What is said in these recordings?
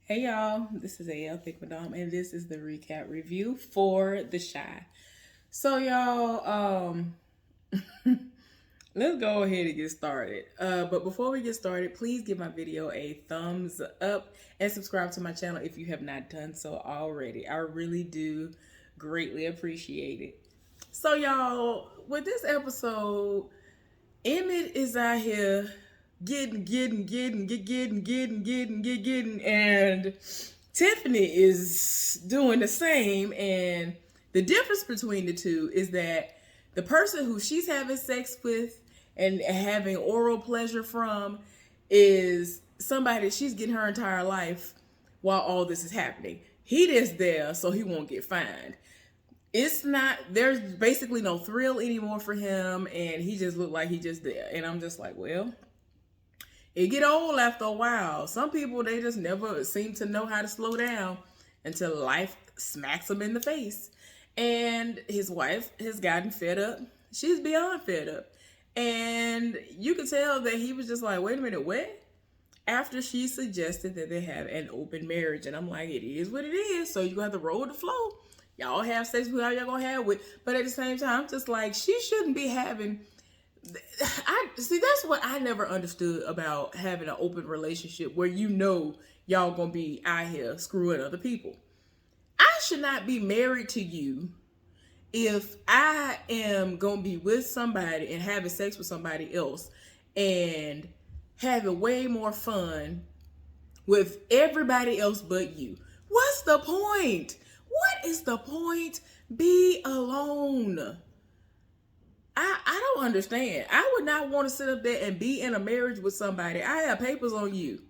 Hey y'all, this is AL Thick Madame, and this is the recap review for The Chi. So y'all, let's go ahead and get started. But before we get started, please give my video a thumbs up and subscribe to my channel if you have not done so already. I really do greatly appreciate it. So y'all, with this episode, Emmett is out here getting, and Tiffany is doing the same. And the difference between the two is that the person who she's having sex with and having oral pleasure from is somebody she's getting her entire life while all this is happening. He is there so he won't get fined. It's not, there's basically no thrill anymore for him, and he just looked like he just there. And I'm just like, well, it get old after a while. Some people, they just never seem to know how to slow down until life smacks them in the face. And his wife has gotten fed up. She's beyond fed up. And you could tell that he was just like, wait a minute, what? After she suggested that they have an open marriage. And I'm like, it is what it is. So you have to roll with the flow. Y'all have sex with how y'all gonna have with. But at the same time, I'm just like, she shouldn't be having. I see, that's what I never understood about having an open relationship where y'all gonna be out here screwing other people. I should not be married to you if I am gonna be with somebody and having sex with somebody else and having way more fun with everybody else but you. What's the point? What is the point? Be alone. I don't understand. I would not want to sit up there and be in a marriage with somebody. I have papers on you,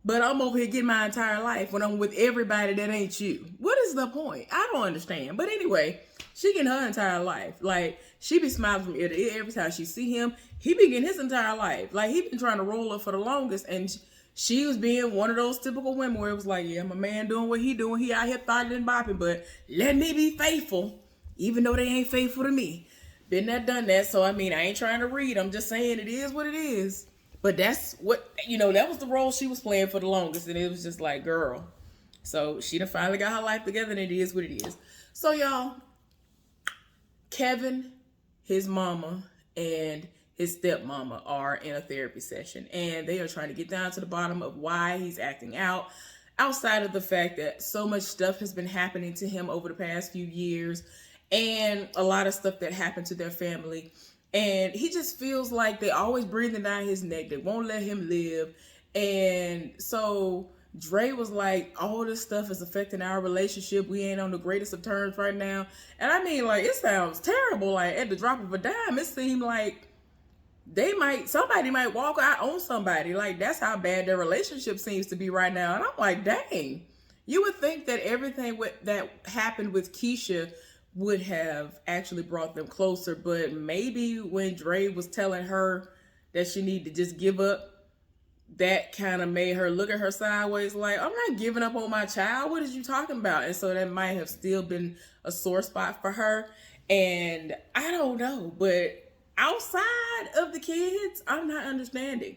but I'm over here getting my entire life when I'm with everybody that ain't you. What is the point? I don't understand. But anyway, she getting her entire life. Like, she be smiling from ear to ear every time she see him. He be getting his entire life. Like, he been trying to roll up for the longest, and she was being one of those typical women where it was like, yeah, my man doing what he doing. He out here thotting and bopping, but let me be faithful, even though they ain't faithful to me. Been there, done that. So, I mean, I ain't trying to read. I'm just saying it is what it is. But that's what, that was the role she was playing for the longest. And it was just like, girl. So, she done finally got her life together, and it is what it is. So, y'all, Kevin, his mama, and his stepmama are in a therapy session. And they are trying to get down to the bottom of why he's acting out. Outside of the fact that so much stuff has been happening to him over the past few years, and a lot of stuff that happened to their family. And he just feels like they always breathing down his neck. They won't let him live. And so Dre was like, all this stuff is affecting our relationship. We ain't on the greatest of terms right now. And I mean, like, it sounds terrible. Like, at the drop of a dime, it seemed like somebody might walk out on somebody. Like, that's how bad their relationship seems to be right now. And I'm like, dang. You would think that everything that happened with Keisha would have actually brought them closer, but maybe when Dre was telling her that she needed to just give up, that kind of made her look at her sideways like, I'm not giving up on my child. What is you talking about? And so that might have still been a sore spot for her. And I don't know, but outside of the kids, I'm not understanding.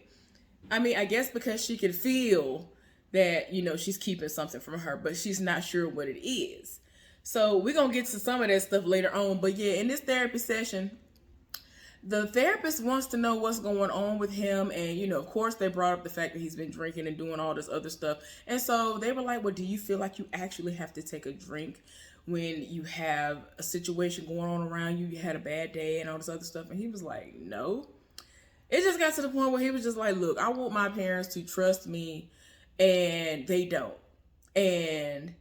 I mean, I guess because she can feel that, she's keeping something from her, but she's not sure what it is. So we're going to get to some of that stuff later on. But yeah, in this therapy session, the therapist wants to know what's going on with him. And, of course, they brought up the fact that he's been drinking and doing all this other stuff. And so they were like, well, do you feel like you actually have to take a drink when you have a situation going on around you? You had a bad day and all this other stuff. And he was like, no. It just got to the point where he was just like, look, I want my parents to trust me, and they don't. And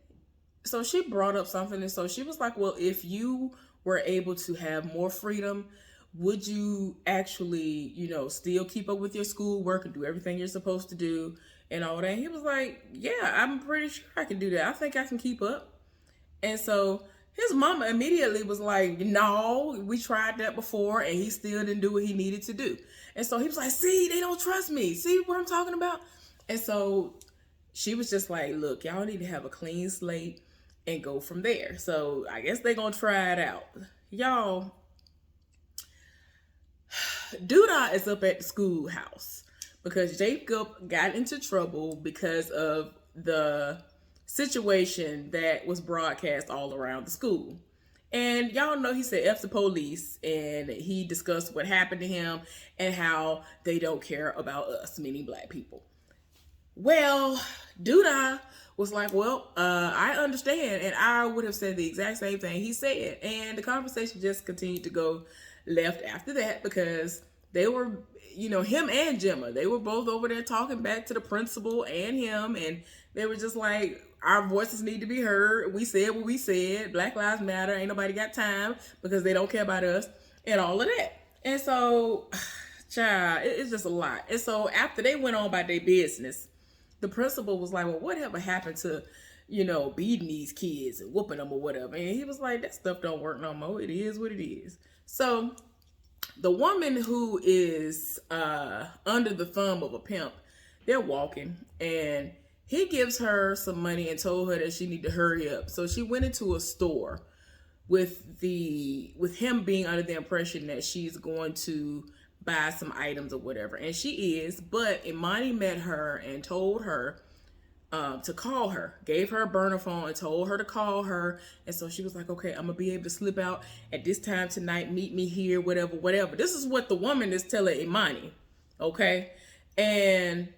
so she brought up something, and so she was like, well, if you were able to have more freedom, would you actually, still keep up with your schoolwork and do everything you're supposed to do and all that? And he was like, yeah, I'm pretty sure I can do that. I think I can keep up. And so his mama immediately was like, no, we tried that before, and he still didn't do what he needed to do. And so he was like, see, they don't trust me. See what I'm talking about? And so she was just like, look, y'all need to have a clean slate and go from there. So I guess they're going to try it out. Y'all, Doodah is up at the schoolhouse because Jacob got into trouble because of the situation that was broadcast all around the school. And y'all know he said F the police, and he discussed what happened to him and how they don't care about us, meaning black people. Well, Duda was like, well, I understand. And I would have said the exact same thing he said. And the conversation just continued to go left after that because they were, him and Gemma, they were both over there talking back to the principal and him. And they were just like, our voices need to be heard. We said what we said. Black Lives Matter. Ain't nobody got time because they don't care about us and all of that. And so, child, it's just a lot. And so after they went on by their business, the principal was like, well, whatever happened to, beating these kids and whooping them or whatever? And he was like, that stuff don't work no more. It is what it is. So the woman who is under the thumb of a pimp, they're walking, and he gives her some money and told her that she need to hurry up. So she went into a store with him being under the impression that she's going to buy some items or whatever. And she is, but Imani met her and told her to call her, gave her a burner phone and told her to call her. And so she was like, okay, I'm gonna be able to slip out at this time tonight, meet me here, whatever. This is what the woman is telling Imani, okay? And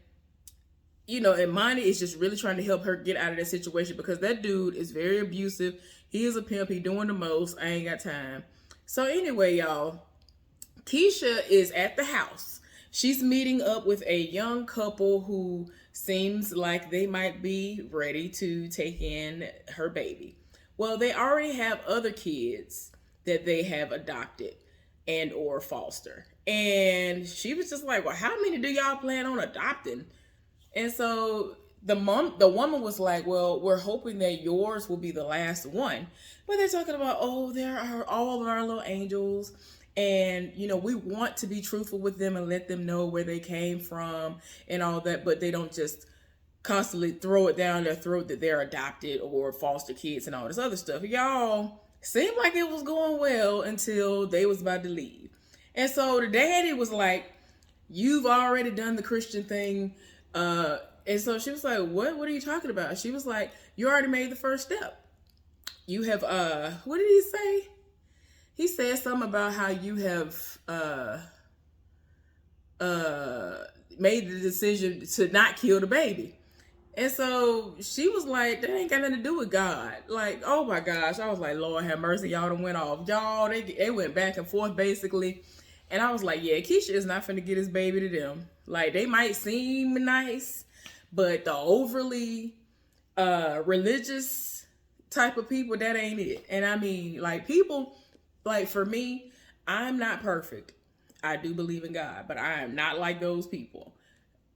Imani is just really trying to help her get out of that situation because that dude is very abusive. He is a pimp. He doing the most. I ain't got time. So anyway, y'all, Keisha is at the house. She's meeting up with a young couple who seems like they might be ready to take in her baby. Well, they already have other kids that they have adopted and or foster. And she was just like, well, how many do y'all plan on adopting? And so the woman was like, well, we're hoping that yours will be the last one. But they're talking about, oh, there are all of our little angels. And, we want to be truthful with them and let them know where they came from and all that. But they don't just constantly throw it down their throat that they're adopted or foster kids and all this other stuff. Y'all, seemed like it was going well until they was about to leave. And so the daddy was like, you've already done the Christian thing. And so she was like, what are you talking about? She was like, you already made the first step. You have, what did he say? He said something about how you have, made the decision to not kill the baby. And so she was like, that ain't got nothing to do with God. Like, oh my gosh. I was like, Lord have mercy. Y'all done went off. Y'all, they went back and forth basically. And I was like, yeah, Keisha is not finna get his baby to them. Like, they might seem nice, but the overly religious type of people, that ain't it. And I mean, like, people, like, for me, I'm not perfect. I do believe in God, but I am not like those people.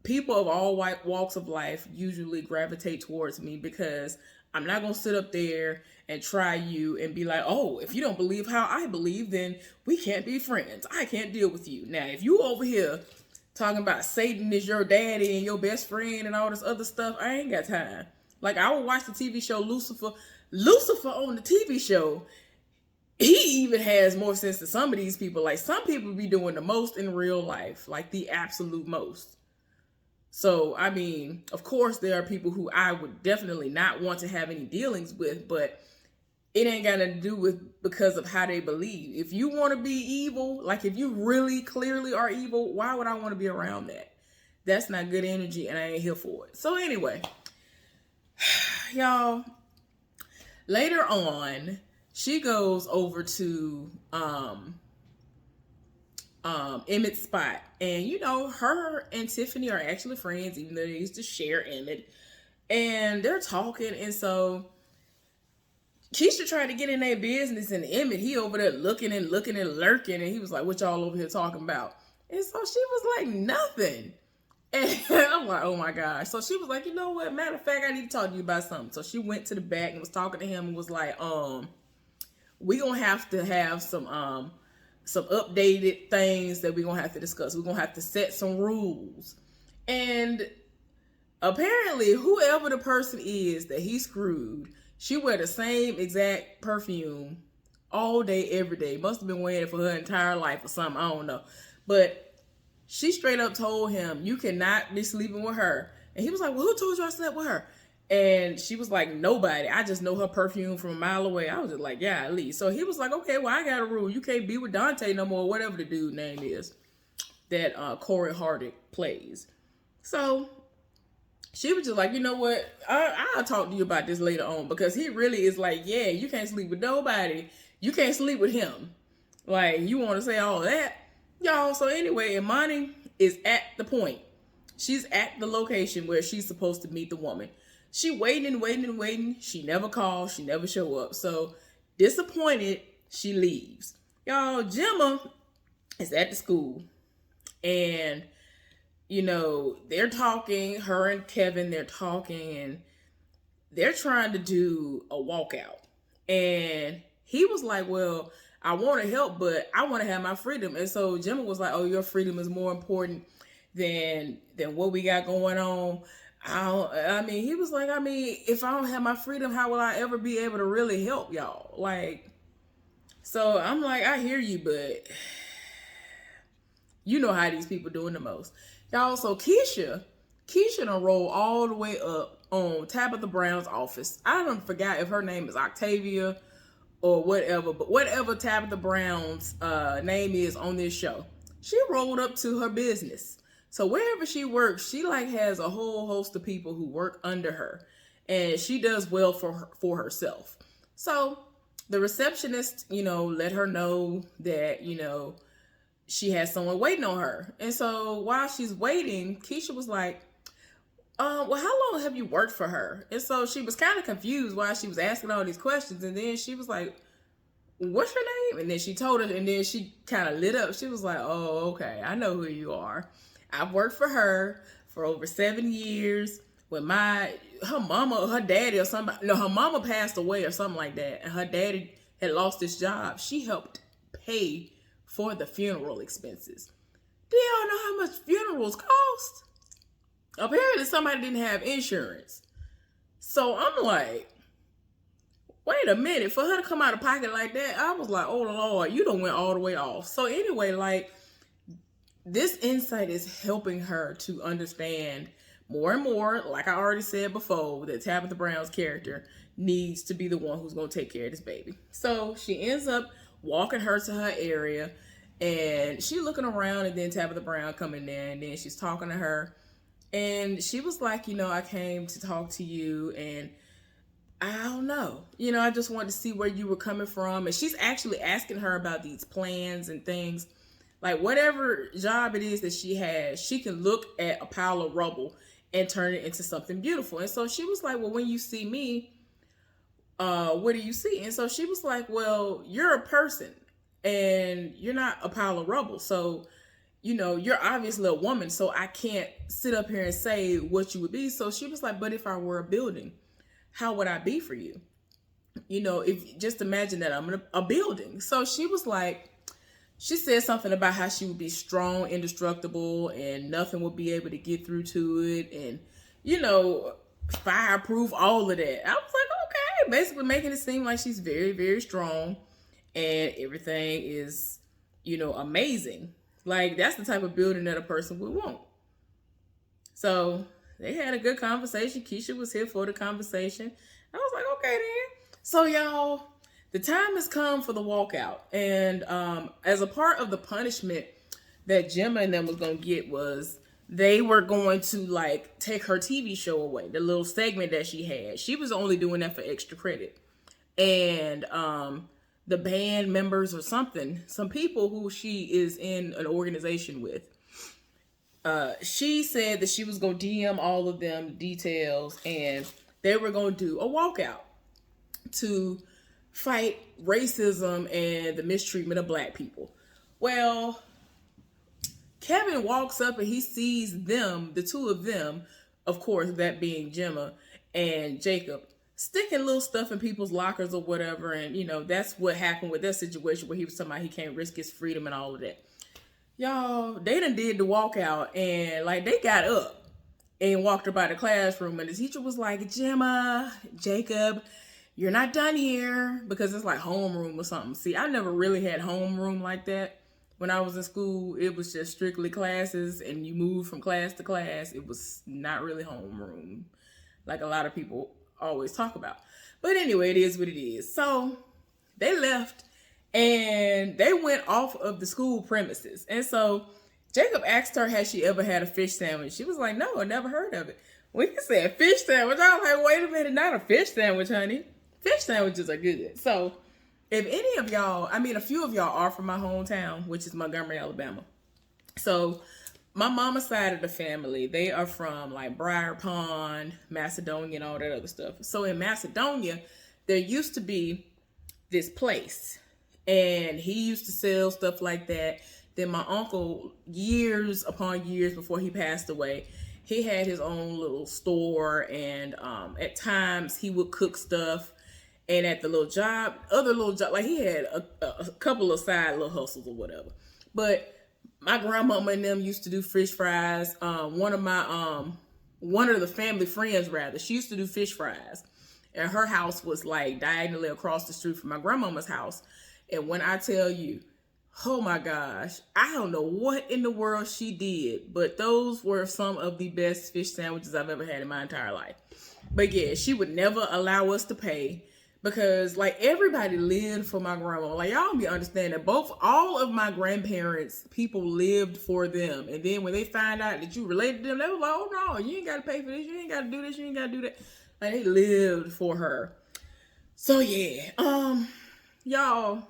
People of all walks of life usually gravitate towards me because I'm not going to sit up there and try you and be like, oh, if you don't believe how I believe, then we can't be friends. I can't deal with you. Now, if you over here talking about Satan is your daddy and your best friend and all this other stuff, I ain't got time. Like, I would watch the TV show Lucifer. Lucifer on the TV show, he even has more sense than some of these people. Like, some people be doing the most in real life, like the absolute most. So, I mean, of course, there are people who I would definitely not want to have any dealings with, but it ain't got nothing to do with because of how they believe. If you want to be evil, like if you really clearly are evil, why would I want to be around that? That's not good energy, and I ain't here for it. So anyway, y'all, later on, she goes over to Emmett's spot, and her and Tiffany are actually friends, even though they used to share Emmett, and they're talking. And so Keisha tried to get in their business, and Emmett, he over there looking and lurking, and he was like, what y'all over here talking about? And so she was like, nothing. And I'm like, oh my gosh. So she was like, you know what, matter of fact, I need to talk to you about something. So she went to the back and was talking to him and was like, we gonna have to have some updated things that we're gonna have to discuss. We're gonna have to set some rules. And apparently, whoever the person is that he screwed, she wear the same exact perfume all day, every day. Must have been wearing it for her entire life or something. I don't know. But she straight up told him, you cannot be sleeping with her. And he was like, well, who told you I slept with her? And she was like, nobody. I just know her perfume from a mile away. I was just like, yeah, at least. So he was like, okay, well, I got a rule. You can't be with Dante no more, whatever the dude name is that Corey Hardick plays. So she was just like, you know what? I'll talk to you about this later on, because he really is like, yeah, you can't sleep with nobody. You can't sleep with him. Like, you want to say all that? Y'all, so anyway, Imani is at the point. She's at the location where she's supposed to meet the woman. She waiting. She never calls. She never show up. So disappointed, she leaves. Y'all, Gemma is at the school. And, you know, they're talking. Her and Kevin, they're talking. And they're trying to do a walkout. And he was like, well, I want to help, but I want to have my freedom. And so Gemma was like, oh, your freedom is more important than what we got going on. He was like, if I don't have my freedom, how will I ever be able to really help y'all? Like, so I'm like, I hear you, but you know how these people doing the most. Y'all, so Keisha done roll all the way up on Tabitha Brown's office. I don't forget if her name is Octavia or whatever, but whatever Tabitha Brown's name is on this show, she rolled up to her business. So wherever she works, she like has a whole host of people who work under her, and she does well for herself. So the receptionist, let her know that, she has someone waiting on her. And so while she's waiting, Keisha was like, well, how long have you worked for her? And so she was kind of confused why she was asking all these questions. And then she was like, what's your name? And then she told her, and then she kind of lit up. She was like, oh, okay, I know who you are. I've worked for her for over 7 years. When her mama or her daddy or somebody, no, her mama passed away or something like that, and her daddy had lost his job. She helped pay for the funeral expenses. Do y'all know how much funerals cost? Apparently somebody didn't have insurance. So I'm like, wait a minute, for her to come out of pocket like that, I was like, oh Lord, you done went all the way off. So anyway, like, this insight is helping her to understand more and more, like I already said before, that Tabitha Brown's character needs to be the one who's going to take care of this baby. So she ends up walking her to her area, and she looking around, and then Tabitha Brown coming in, and then she's talking to her. And she was like, I came to talk to you, and I don't know. I just wanted to see where you were coming from. And she's actually asking her about these plans and things. Like, whatever job it is that she has, she can look at a pile of rubble and turn it into something beautiful. And so she was like, well, when you see me, what do you see? And so she was like, well, you're a person and you're not a pile of rubble. So, you're obviously a woman, so I can't sit up here and say what you would be. So she was like, but if I were a building, how would I be for you? If just imagine that I'm a building. So she was like, she said something about how she would be strong, indestructible, and nothing would be able to get through to it. And, fireproof, all of that. I was like, okay, basically making it seem like she's very, very strong and everything is, amazing. Like, that's the type of building that a person would want. So they had a good conversation. Keisha was here for the conversation. I was like, okay then. So y'all, the time has come for the walkout. And as a part of the punishment that Gemma and them was going to get was they were going to like take her TV show away, the little segment that she had. She was only doing that for extra credit. And the band members or some people who she is in an organization with, she said that she was going to DM all of them details, and they were going to do a walkout to fight racism and the mistreatment of Black people. Well, Kevin walks up and he sees them, the two of them, of course, that being Gemma and Jacob, sticking little stuff in people's lockers or whatever. And, that's what happened with that situation where he was talking about he can't risk his freedom and all of that. Y'all, they done did the walkout, and like they got up and walked about the classroom, and the teacher was like, Gemma, Jacob, you're not done here, because it's like homeroom or something. See, I never really had homeroom like that. When I was in school, it was just strictly classes, and you moved from class to class. It was not really homeroom. like a lot of people always talk about. But anyway, it is what it is. So they left and they went off of the school premises. And so Jacob asked her, has she ever had a fish sandwich? She was like, no, I never heard of it. When he said fish sandwich, I was like, wait a minute, not a fish sandwich, honey. Fish sandwiches are good. So if any of y'all, I mean, a few of y'all are from my hometown, which is Montgomery, Alabama. So my mama's side of the family, they are from like Briar Pond, Macedonia, and all that other stuff. So in Macedonia, there used to be this place, and he used to sell stuff like that. Then my uncle, years upon years before he passed away, he had his own little store, and at times he would cook stuff. And at the little job, like he had a couple of side little hustles or whatever. But my grandmama and them used to do fish fries. One of the family friends, rather, she used to do fish fries. And her house was like diagonally across the street from my grandmama's house. And when I tell you, oh my gosh, I don't know what in the world she did, but those were some of the best fish sandwiches I've ever had in my entire life. But yeah, she would never allow us to pay because like everybody lived for my grandma. Like y'all be understanding, all of my grandparents, people lived for them. And then when they find out that you related to them, they were like, oh no, you ain't got to pay for this. You ain't got to do this. You ain't got to do that. Like they lived for her. So yeah, y'all,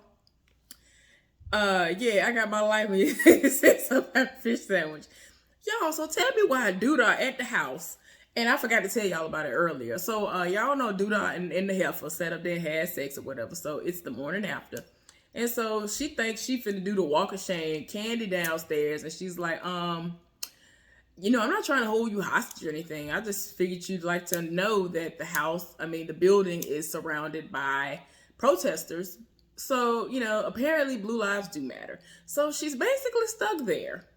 yeah, I got my life when you said something about fish sandwich. Y'all, so tell me why Doodah at the house, and I forgot to tell y'all about it earlier. So y'all know Doodah and the heifer sat up there and had sex or whatever. So it's the morning after. And so she thinks she finna do the walk of shame, Candy downstairs, and she's like, you know, I'm not trying to hold you hostage or anything. I just figured you'd like to know that the building is surrounded by protesters. So, you know, apparently blue lives do matter. So she's basically stuck there.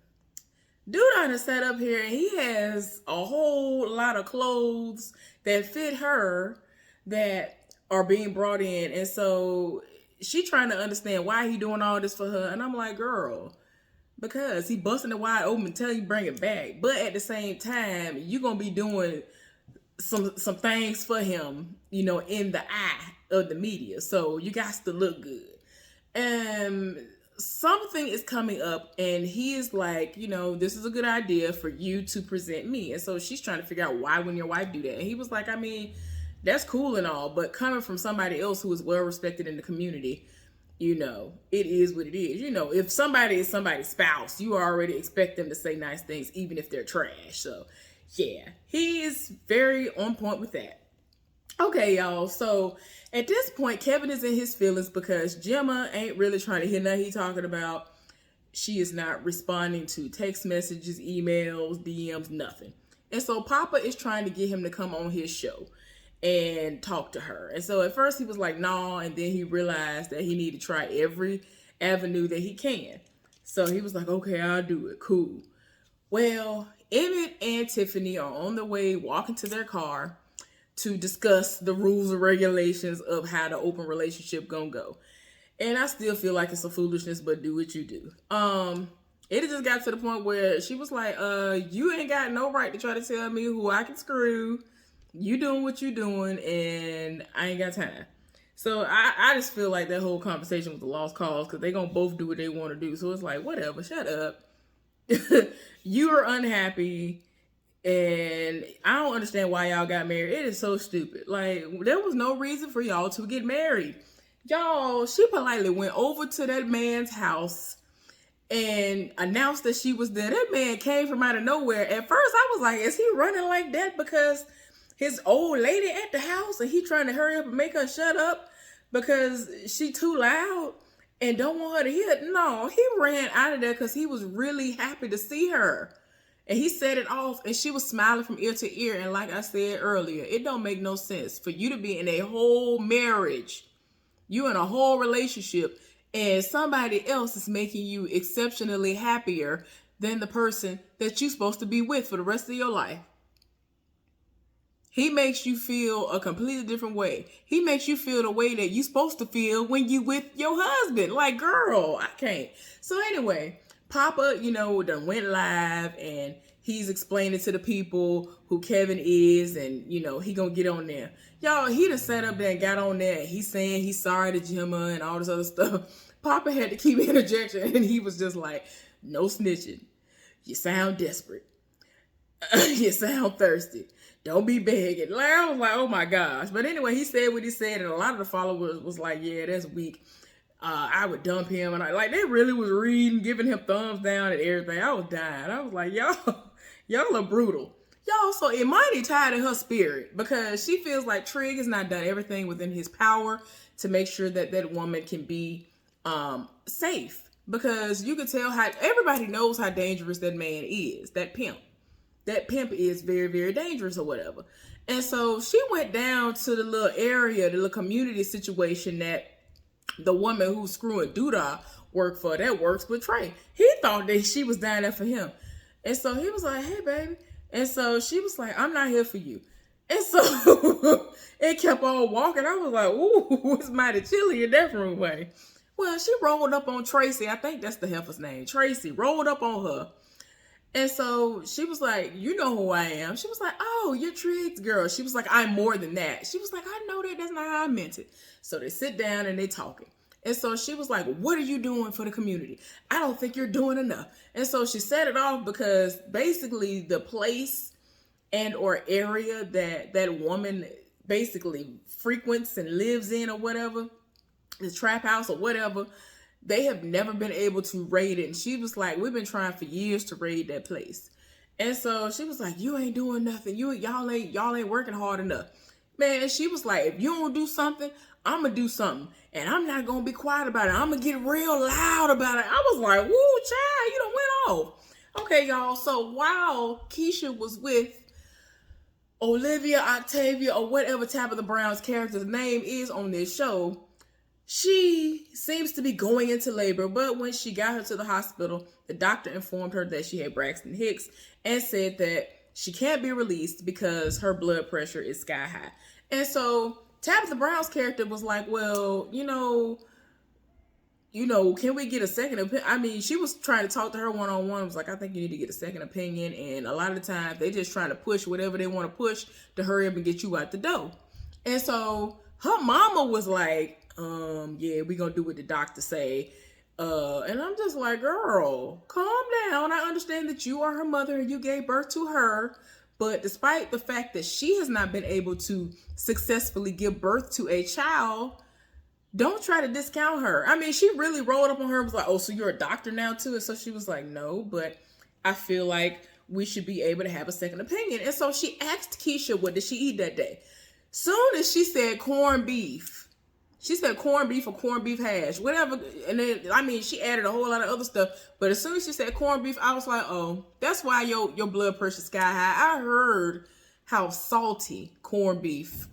Doodah is set up here and he has a whole lot of clothes that fit her that are being brought in. And so she trying to understand why he doing all this for her. And I'm like, girl, because he busting it wide open until you bring it back. But at the same time, you're going to be doing some things for him, you know, in the eye of the media. So you got to look good. And something is coming up and he is like, you know, this is a good idea for you to present me. And so she's trying to figure out why when your wife do that. And he was like, I mean, that's cool and all, but coming from somebody else who is well respected in the community, you know, it is what it is. You know, if somebody is somebody's spouse, you already expect them to say nice things, even if they're trash. So yeah, he is very on point with that. Okay, y'all. So at this point, Kevin is in his feelings because Gemma ain't really trying to hear nothing he's talking about. She is not responding to text messages, emails, DMs, nothing. And so Papa is trying to get him to come on his show and talk to her. And so at first he was like, no, and then he realized that he needed to try every avenue that he can. So he was like, okay, I'll do it. Cool. Well, Emmett and Tiffany are on their way walking to their car to discuss the rules and regulations of how the open relationship gonna go. And I still feel like it's a foolishness, but do what you do. It just got to the point where she was like, you ain't got no right to try to tell me who I can screw. You doing what you doing, and I ain't got time. So I just feel like that whole conversation was a lost cause because they gonna both do what they want to do. So it's like, whatever, shut up. You are unhappy. And I don't understand why y'all got married. It is so stupid. Like, there was no reason for y'all to get married. Y'all, she politely went over to that man's house and announced that she was there. That man came from out of nowhere. At first, I was like, is he running like that because his old lady at the house and he trying to hurry up and make her shut up because she too loud and don't want her to hear it? No, he ran out of there because he was really happy to see her. And he set it off and she was smiling from ear to ear. And like I said earlier, it don't make no sense for you to be in a whole marriage. You in a whole relationship and somebody else is making you exceptionally happier than the person that you're supposed to be with for the rest of your life. He makes you feel a completely different way. He makes you feel the way that you're supposed to feel when you with your husband. Like, girl, I can't. So anyway, Papa, you know, done went live and he's explaining to the people who Kevin is, and you know he gonna get on there. Y'all, he done sat up there and got on there. He's saying he's sorry to Gemma and all this other stuff. Papa had to keep interjection, and he was just like, "No snitching. You sound desperate. You sound thirsty. Don't be begging." Like, I was like, oh my gosh. But anyway, he said what he said, and a lot of the followers was like, yeah, that's weak. I would dump him. And they really was reading, giving him thumbs down and everything. I was dying. I was like, y'all are brutal. Y'all, so Imani tied in her spirit because she feels like Trig has not done everything within his power to make sure that that woman can be safe. Because you can tell how, everybody knows how dangerous that man is, that pimp. That pimp is very, very dangerous or whatever. And so she went down to the little area, the little community situation that the woman who's screwing Duda worked for, that works with Trey. He thought that she was down there for him. And so he was like, hey, baby. And so she was like, I'm not here for you. And so it kept on walking. I was like, ooh, it's mighty chilly in that room way. Well, she rolled up on Tracy. I think that's the heifer's name. Tracy rolled up on her. And so she was like, you know who I am. She was like, oh, you're Trig's girl. She was like, I'm more than that. She was like, I know that. That's not how I meant it. So they sit down and they talking. And so she was like, what are you doing for the community? I don't think you're doing enough. And so she set it off because basically the place and or area that that woman basically frequents and lives in or whatever, the trap house or whatever, they have never been able to raid it. And she was like, we've been trying for years to raid that place. And so she was like, you ain't doing nothing. Y'all ain't working hard enough. Man, she was like, if you don't do something, I'm going to do something. And I'm not going to be quiet about it. I'm going to get real loud about it. I was like, woo, child, you done went off. Okay, y'all. So while Keisha was with Olivia, Octavia, or whatever Tabitha Brown's character's name is on this show, she seems to be going into labor, but when she got her to the hospital, the doctor informed her that she had Braxton Hicks and said that she can't be released because her blood pressure is sky high. And so Tabitha Brown's character was like, well, you know, can we get a second opinion? I mean, she was trying to talk to her one-on-one. It was like, I think you need to get a second opinion. And a lot of the time, they just trying to push whatever they want to push to hurry up and get you out the door. And so her mama was like, yeah, we gonna do what the doctor say. And I'm just like, girl, calm down. I understand that you are her mother and you gave birth to her. But despite the fact that she has not been able to successfully give birth to a child, don't try to discount her. I mean, she really rolled up on her and was like, oh, so you're a doctor now too? And so she was like, no, but I feel like we should be able to have a second opinion. And so she asked Keisha, what did she eat that day? Soon as she said corned beef, she said corned beef or corned beef hash, whatever. And then, I mean, she added a whole lot of other stuff. But as soon as she said corned beef, I was like, oh, that's why your blood pressure sky high. I heard how salty corned beef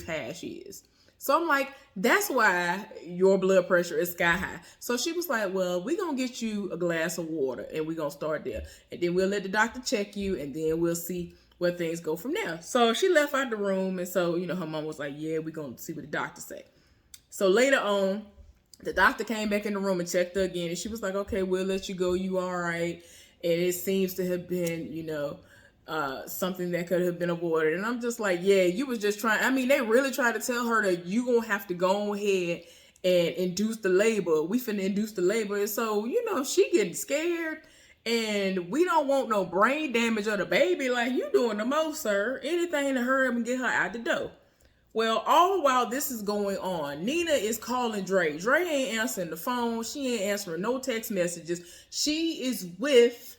hash is. So I'm like, that's why your blood pressure is sky high. So she was like, well, we're going to get you a glass of water and we're going to start there. And then we'll let the doctor check you and then we'll see where things go from there. So she left out the room. And so, her mom was like, yeah, we're going to see what the doctor say. So later on, the doctor came back in the room and checked her again. And she was like, okay, we'll let you go. You all right. And it seems to have been, something that could have been avoided. And I'm just like, yeah, you was just trying. I mean, they really tried to tell her that you going to have to go ahead and induce the labor. We finna induce the labor. And so, she getting scared and we don't want no brain damage of the baby. Like, you doing the most, sir. Anything to hurry up and get her out the door. Well, all while this is going on, Nina is calling Dre. Dre ain't answering the phone. She ain't answering no text messages. She is with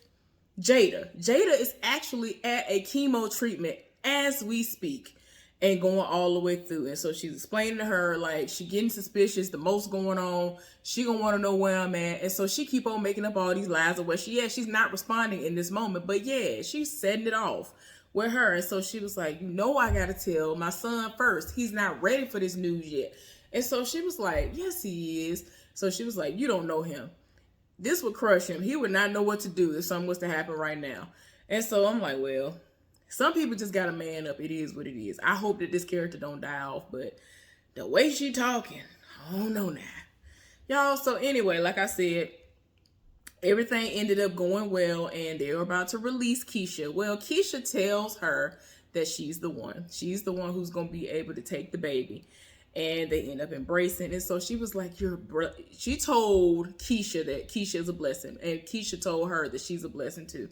Jada. Jada is actually at a chemo treatment as we speak and going all the way through. And so she's explaining to her, like, she getting suspicious, the most going on. She gonna want to know where I'm at. And so she keep on making up all these lies of where she is. She's not responding in this moment. But yeah, she's setting it off with her. And so she was like, I got to tell my son first. He's not ready for this news yet. And so she was like, yes, he is. So she was like, you don't know him. This would crush him. He would not know what to do if something was to happen right now. And so I'm like, well, some people just got to man up. It is what it is. I hope that this character don't die off, but the way she talking, I don't know now. Y'all, so anyway, like I said, Everything ended up going well, and they were about to release Keisha. Well, Keisha tells her that she's the one. She's the one who's going to be able to take the baby. And they end up embracing. And so she was like, she told Keisha that Keisha is a blessing. And Keisha told her that she's a blessing too.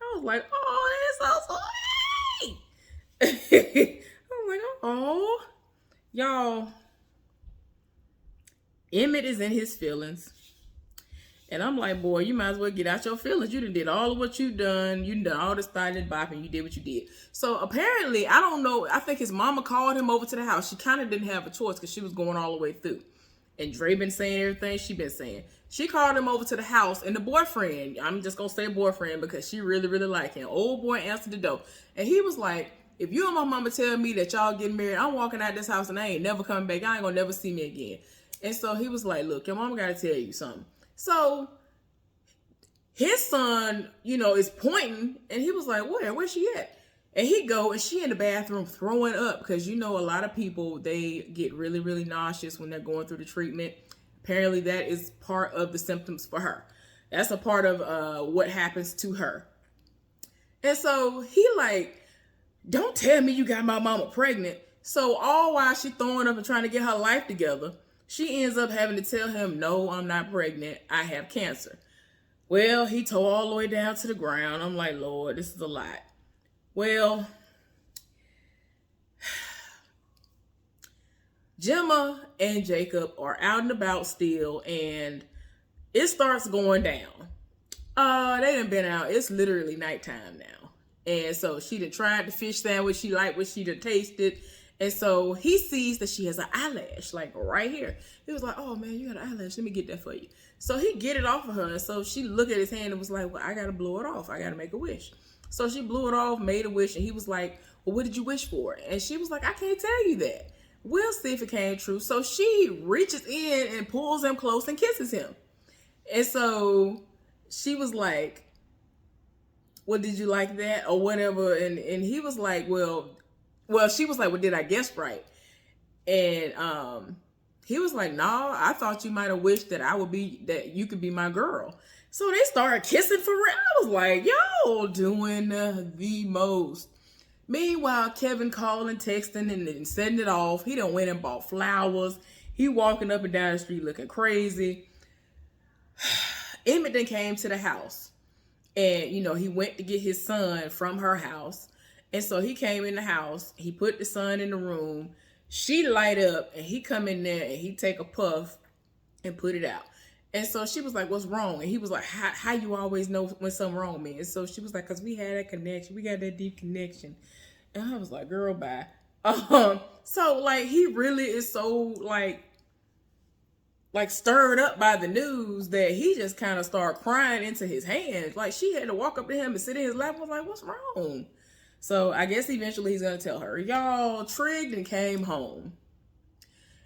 I was like, oh, that's so sweet. I'm like, oh. Y'all, Emmett is in his feelings. And I'm like, boy, you might as well get out your feelings. You did all of what you done. You done all this starting and bopping. You did what you did. So apparently, I don't know. I think his mama called him over to the house. She kind of didn't have a choice because she was going all the way through. And Dre been saying everything she been saying. She called him over to the house, and the boyfriend, I'm just going to say boyfriend because she really, really like him. Old boy answered the door. And he was like, if you and my mama tell me that y'all getting married, I'm walking out this house and I ain't never coming back. I ain't going to never see me again. And so he was like, look, your mama got to tell you something. So his son, is pointing, and he was like, where's she at? And he go, and she in the bathroom throwing up because, a lot of people, they get really, really nauseous when they're going through the treatment. Apparently that is part of the symptoms for her. That's a part of what happens to her. And so he like, don't tell me you got my mama pregnant. So all while she throwing up and trying to get her life together, she ends up having to tell him, no, I'm not pregnant. I have cancer. Well, he tore all the way down to the ground. I'm like, Lord, this is a lot. Well, Gemma and Jacob are out and about still, and it starts going down. They done been out. It's literally nighttime now. And so she done tried the fish sandwich. She liked what she done tasted. And so he sees that she has an eyelash, like right here. He was like, oh man, you got an eyelash. Let me get that for you. So he get it off of her. And so she looked at his hand and was like, well, I got to blow it off. I got to make a wish. So she blew it off, made a wish. And he was like, well, what did you wish for? And she was like, I can't tell you that. We'll see if it came true. So she reaches in and pulls him close and kisses him. And so she was like, well, did you like that or whatever? And he was like, well, she was like, well, did I guess right? And he was like, no, I thought you might have wished that that you could be my girl. So they started kissing for real. I was like, y'all doing the most. Meanwhile, Kevin calling, texting, and sending it off. He done went and bought flowers. He walking up and down the street looking crazy. Emmett then came to the house. And, he went to get his son from her house. And so he came in the house. He put the son in the room. She light up and he come in there and he take a puff and put it out. And so she was like, what's wrong? And he was like, how you always know when something wrong with me? And so she was like, because we had that connection. We got that deep connection. And I was like, girl, bye. So like, he really is so like stirred up by the news that he just kind of started crying into his hands. Like she had to walk up to him and sit in his lap. I was like, what's wrong? So I guess eventually he's going to tell her, y'all trigged and came home.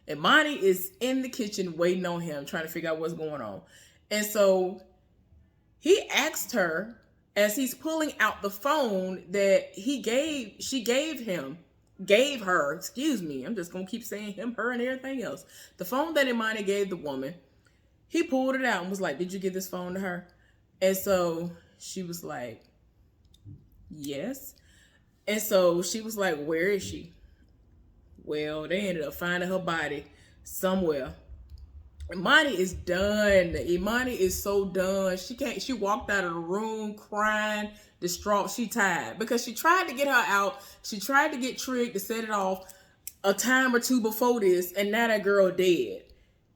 And Monty is in the kitchen waiting on him, trying to figure out what's going on. And so he asked her as he's pulling out the phone that she gave her, excuse me. I'm just going to keep saying him, her, and everything else. The phone that Imani gave the woman, he pulled it out and was like, did you give this phone to her? And so she was like, yes. And so she was like, where is she? Well, they ended up finding her body somewhere. Imani is done. Imani is so done. She walked out of the room crying, distraught. She tired because she tried to get her out. She tried to get Trig to set it off a time or two before this, and now that girl dead.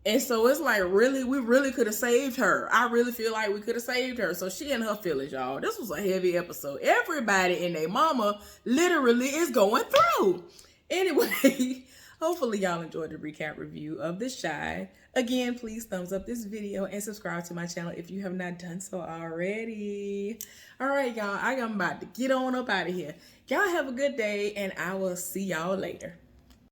And so it's like, really, we really could have saved her. I really feel like we could have saved her. So she in her feelings, y'all. This was a heavy episode. Everybody and their mama literally is going through. Anyway, hopefully y'all enjoyed the recap review of The Chi. Again, please thumbs up this video and subscribe to my channel if you have not done so already. All right, y'all. I am about to get on up out of here. Y'all have a good day, and I will see y'all later.